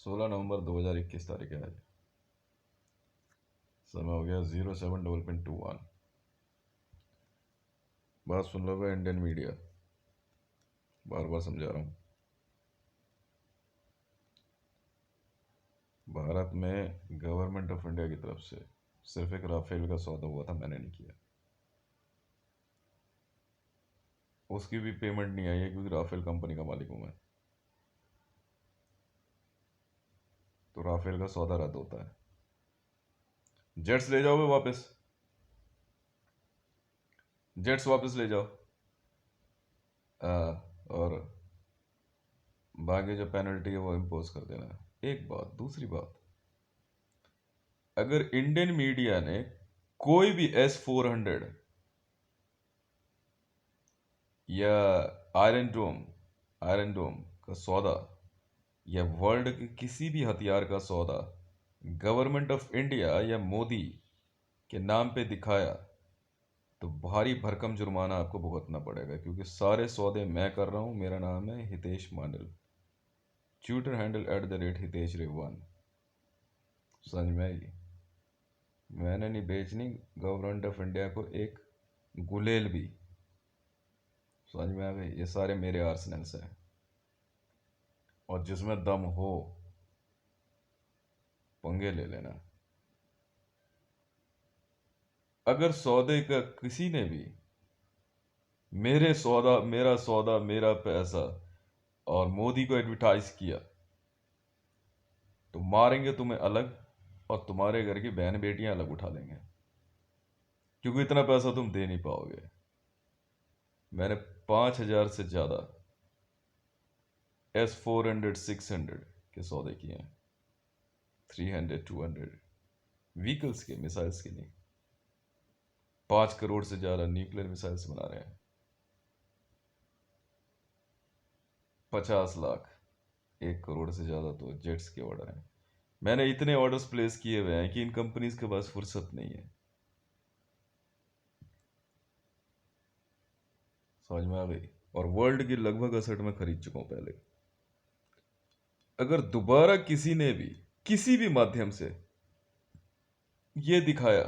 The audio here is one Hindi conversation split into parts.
16 नवंबर 2021 तारीख है आज। समय हो गया 07:21। बात सुन लो भाई, इंडियन मीडिया, बार बार समझा रहा हूँ। भारत में गवर्नमेंट ऑफ इंडिया की तरफ से सिर्फ एक राफेल का सौदा हुआ था, मैंने नहीं किया। उसकी भी पेमेंट नहीं आई है क्योंकि राफेल कंपनी का मालिक हूं मैं। तो राफेल का सौदा रद्द होता है। जेट्स ले जाओगे वापस, जेट्स वापस ले जाओ। और बाकी जो पेनल्टी है वो इम्पोज कर देना। एक बात, दूसरी बात, अगर इंडियन मीडिया ने कोई भी S-400 या आयरन डोम का सौदा या वर्ल्ड के किसी भी हथियार का सौदा गवर्नमेंट ऑफ इंडिया या मोदी के नाम पे दिखाया तो भारी भरकम जुर्माना आपको भुगतना पड़ेगा, क्योंकि सारे सौदे मैं कर रहा हूं। मेरा नाम है हितेश मांडल, ट्विटर हैंडल @हितेश रेवान। समझ में आई? मैंने नहीं बेचनी गवर्नमेंट ऑफ इंडिया को एक गुलेल भी। समझ में आ गई? ये सारे मेरे आर्सनल्स हैं, और जिसमें दम हो पंगे ले लेना। अगर सौदे का किसी ने भी मेरा सौदा मेरा पैसा और मोदी को एडवर्टाइज किया तो मारेंगे तुम्हें अलग, और तुम्हारे घर की बहन बेटियां अलग उठा लेंगे, क्योंकि इतना पैसा तुम दे नहीं पाओगे। मैंने 5,000 से ज्यादा S-400 600 के सौदे किए हैं, 300 200 व्हीकल्स के, मिसाइल्स के नहीं। 5 करोड़ से ज्यादा न्यूक्लियर मिसाइल्स बना रहे हैं। 50 लाख, 1 करोड़ से ज्यादा तो जेट्स के ऑर्डर हैं। मैंने इतने ऑर्डर्स प्लेस किए हुए हैं कि इन कंपनीज के पास फुर्सत नहीं है। समझ में आ गई? और वर्ल्ड की लगभग असेट में खरीद चुका हूं पहले। अगर दोबारा किसी ने भी किसी भी माध्यम से यह दिखाया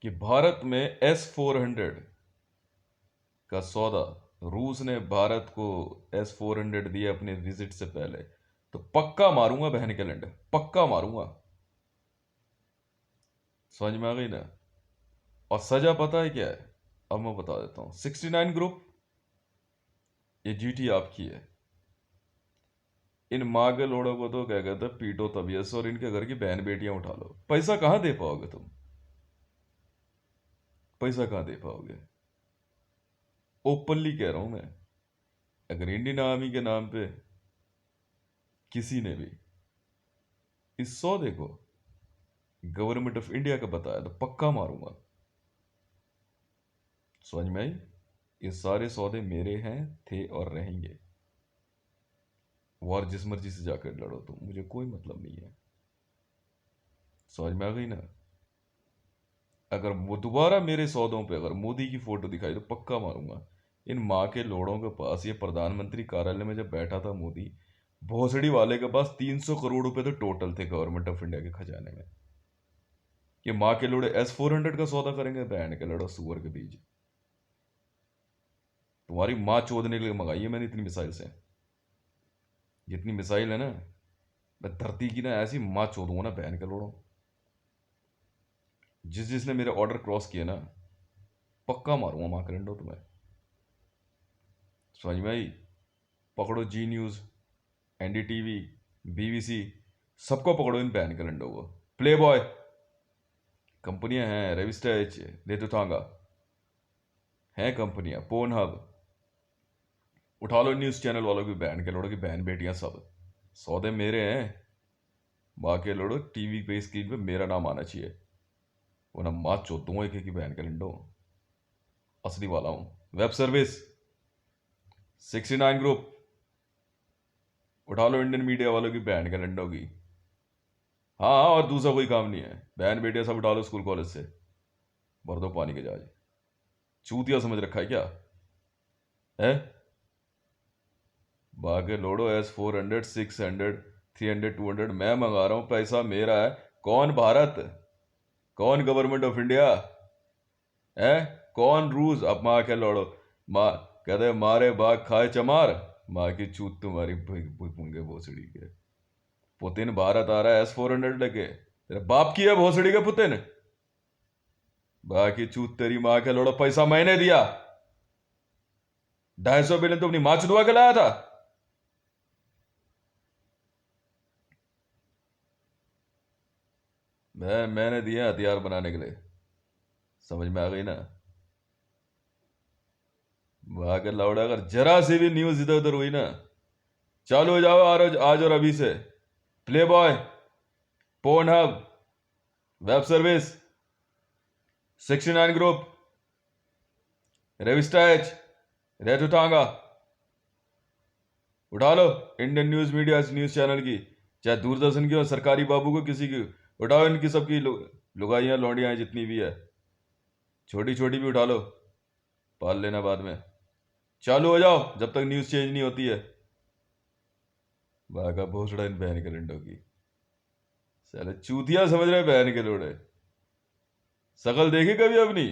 कि भारत में S-400 का सौदा, रूस ने भारत को S-400 दिया अपने विजिट से पहले, तो पक्का मारूंगा बहन के लंडे, पक्का मारूंगा। समझ में आ गई ना? और सजा पता है क्या है? अब मैं बता देता हूं। 69 ग्रुप, ये जीटी आपकी है। इन माँ के लोड़ों को तो क्या कहते हैं, पीटो तबियत से, और इनके घर की बहन बेटियां उठा लो। पैसा कहां दे पाओगे तुम? पैसा कहां दे पाओगे? ओपनली कह रहा हूं मैं, अगर इंडियन आर्मी के नाम पे किसी ने भी इस सौदे को गवर्नमेंट ऑफ इंडिया का बताया तो पक्का मारूंगा। समझ में आई? ये सारे सौदे मेरे हैं, थे और रहेंगे। वॉर जिस मर्जी से जाकर लड़ो तुम, मुझे कोई मतलब नहीं है। समझ में आ गई ना? अगर वो दोबारा मेरे सौदों पे अगर मोदी की फोटो दिखाई तो पक्का मारूंगा। इन माँ के लोड़ों के पास, ये प्रधानमंत्री कार्यालय में जब बैठा था मोदी, भोसड़ी वाले के पास 300 करोड़ रुपए तो टोटल थे गवर्नमेंट ऑफ इंडिया के खजाने में। ये माँ के लोड़े S-400 का सौदा करेंगे? बहन के लड़ो, सुअर के बीज। तुम्हारी माँ चोदने के लिए मंगाई है मैंने इतनी मिसाइल से। जितनी मिसाइल है ना, मैं धरती की ना ऐसी माँ चोदूंगा ना बहन के लोड़ो। जिसने मेरे ऑर्डर क्रॉस किए ना, पक्का मारूंगा माँ करंडो तुम्हें। समझ में आई? पकड़ो जी न्यूज, NDTV, BBC, सबको पकड़ो इन बहन कैलेंडर को। प्ले बॉय कंपनियां हैं, रेविस्टेज, रेतुतांगा हैं कंपनियां, पोर्न हब, उठा लो न्यूज चैनल वालों की बहन के लोड़ो की बहन बेटियां सब। सौदे मेरे हैं। माँ के लोड़ो, टीवी पे स्क्रीन पे मेरा नाम आना चाहिए, वरना माँ चोद दूंगा एक एक की बहन कैलेंडो। असली वाला हूं। वेब सर्विस, 69 ग्रुप, उठा लो इंडियन मीडिया वालों की बहन कैलेंडो की। हाँ हाँ, और दूसरा कोई काम नहीं है। बहन बेटियां सब उठा लो स्कूल कॉलेज से, भर दो पानी के जहाज। चूतिया समझ रखा है क्या? है? बाकी लोडो S-400 600 300 200 मैं मंगा रहा हूँ, पैसा मेरा है। कौन भारत, कौन गवर्नमेंट ऑफ इंडिया है, कौन रूस? अब माँ के लोड़ो, माँ कहते मारे बाग खाए चमार, माँ की चूत तुम्हारी पुंगे भोसड़ी के। पुतिन भारत आ रहा है S-400 लेके, तेरे बाप की है भोसड़ी के पुतिन। बाकी चूत तेरी माँ के लोड़ो, पैसा मैंने दिया, 250 बिलियन तो अपनी माँ चुदवा के लाया था। मैंने दिए हथियार बनाने के लिए, समझ में आ गई ना? वहां के लौड़ा, अगर जरा सी भी न्यूज इधर उधर हुई ना, चालू हो जाओ आज और अभी से। Playboy, Pornhub, web service, 69 group, रेविस्टा एच, रेटुटांगा, उठा लो Indian news media news channel की, चाहे दूरदर्शन की हो, सरकारी बाबू को, किसी की उठाओ, इनकी सबकी लुगाइयां लौंडियां जितनी भी है, छोटी छोटी भी उठा लो, पाल लेना बाद में। चालू हो जाओ जब तक न्यूज चेंज नहीं होती है। बागा भोसड़ा इन बहन के लंडों की, साले चूतिया समझ रहे बहन के लोड़े। शकल देखी कभी अपनी?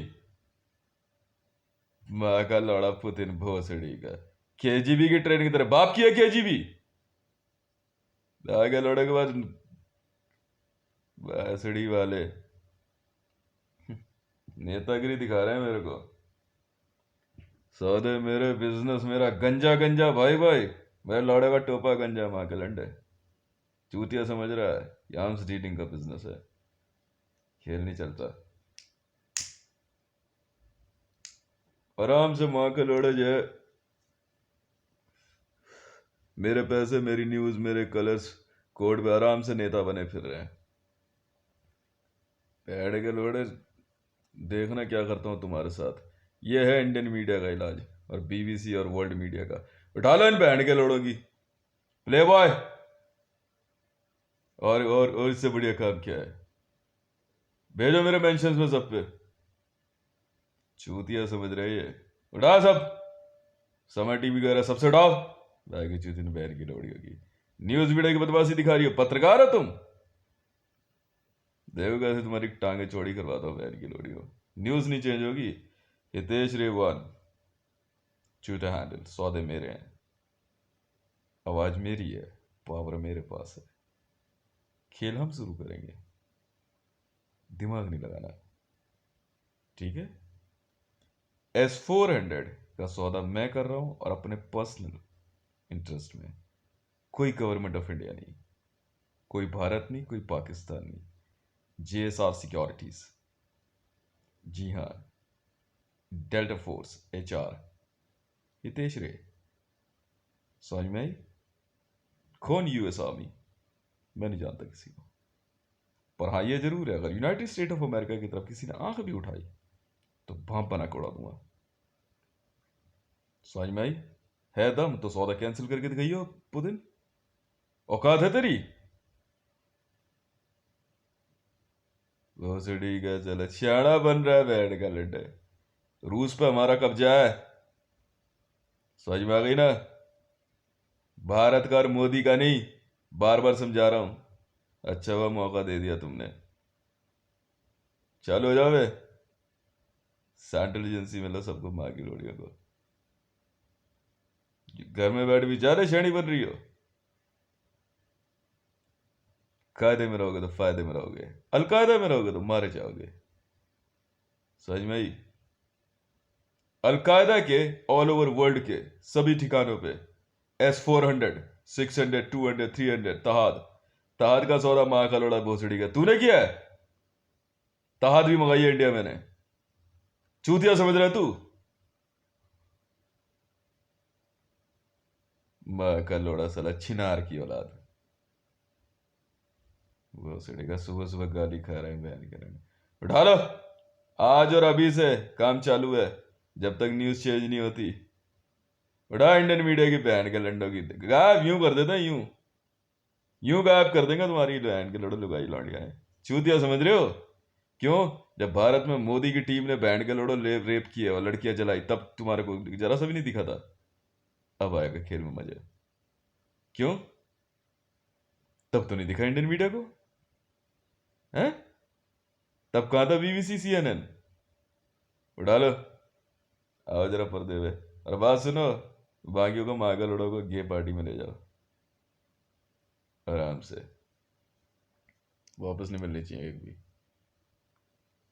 माँ का लौड़ा पुतिन भोसड़ी का, केजीबी की ट्रेनिंग तेरे बाप की है, केजीबी आगे लौड़े के बाद भोसड़ी वाले नेतागिरी दिखा रहे हैं मेरे को। सौदे मेरे, बिजनेस मेरा, गंजा गंजा भाई भाई, मेरे लौड़े का टोपा गंजा, माँ के लंडे चूतिया समझ रहा है, आर्म्स डीलिंग का बिजनेस है, खेल नहीं चलता। आराम से माँ के लोड़े जो है, मेरे पैसे मेरी न्यूज मेरे कलर्स कोड पे आराम से नेता बने फिर रहे हैं। पैड के लोड़े, देखना क्या करता हूं तुम्हारे साथ। ये है इंडियन मीडिया का इलाज, और बीबीसी और वर्ल्ड मीडिया का। उठा लो इन बैंड के लोड़ों की। प्ले बॉय, और इससे बढ़िया काम क्या है? भेजो मेरे मेंशंस में सब पे। चूतिया समझ रहे ये, उठा सब, समय टीवी वगैरह सबसे उठाओ। बाकी चूती ने बैर की लोड़ी होगी, न्यूज मीडिया की बदमाशी दिखा रही हो, पत्रकार हो तुम? देखो कैसे तुम्हारी टांगे चौड़ी करवा दो, बैर की लोड़ी हो। न्यूज नहीं चेंज होगी। हितेश रेवान, ट्विटर हैंडल, सौदे मेरे हैं, आवाज मेरी है, पावर मेरे पास है, खेल हम शुरू करेंगे, दिमाग नहीं लगाना, ठीक है? S-400 का सौदा मैं कर रहा हूं, और अपने पर्सनल इंटरेस्ट में। कोई गवर्नमेंट ऑफ इंडिया नहीं, कोई भारत नहीं, कोई पाकिस्तान नहीं, JSR सिक्योरिटीज, जी हाँ, डेल्टा फोर्स HR, हितेश रे, समझ में आई? कौन US आर्मी? मैं नहीं जानता किसी को, पर हाँ ये जरूर है, अगर यूनाइटेड स्टेट ऑफ अमेरिका की तरफ किसी ने आंख भी उठाई तो भाप बना के उड़ा दूंगा। समझ में आई? है दम तो सौदा कैंसिल करके दिखाइयो पुतिन, औकात है तेरी? भोसड़ी का चले सियाड़ा बन रहा है बैठ का लड्डे। रूस पे हमारा कब्जा है, समझ में आ गई ना? भारत का और मोदी का नहीं, बार बार समझा रहा हूं। अच्छा हुआ मौका दे दिया तुमने। चालू हो जाओ बे, सेंट्रल एजेंसी में लो सबको, मार की लोड़ियों को। घर में बैठ भी जा रहे शेणी बन रही हो। कायदे में रहोगे तो फायदे में रहोगे, अलकायदा में रहोगे तो मारे जाओगे। समझ में आई? अलकायदा के ऑल ओवर वर्ल्ड के सभी ठिकानों पे S-400 600 200 300 तहाद, तहाद का सौदा माँ का लोड़ा भोसड़ी का तूने किया है। तहाद भी मंगाई है इंडिया मैंने, चूतिया समझ रहा है तू? माँ का लोड़ा साला छिनार की औलाद, भोसड़ी का सुबह सुबह गाली खा रहे हैं बहन के रंग। उठा लो, आज और अभी से काम चालू है, जब तक न्यूज चेंज नहीं होती। उठा इंडियन मीडिया की बहन के लंडों की, गायब यूं कर देते हैं, यूं यूं गायब कर देंगे तुम्हारी बहन के लड़ो लुगाई लौंडिया है। चूतिया समझ रहे हो? क्यों? जब भारत में मोदी की टीम ने बहन के लड़ो रेप किए और लड़कियां जलाई, तब तुम्हारे को जरा सा भी नहीं दिखा था। अब आएगा खेल में मजा। क्यों? तब तो नहीं दिखा इंडियन मीडिया को? हैं? तब कहाँ था बीबीसी CNN? उठा लो, आओ जरा पर्दे पे। और बात सुनो, बाकियों को मागा लोड़ों को गे पार्टी में ले जाओ आराम से। वापस नहीं मिलनी चाहिए एक भी।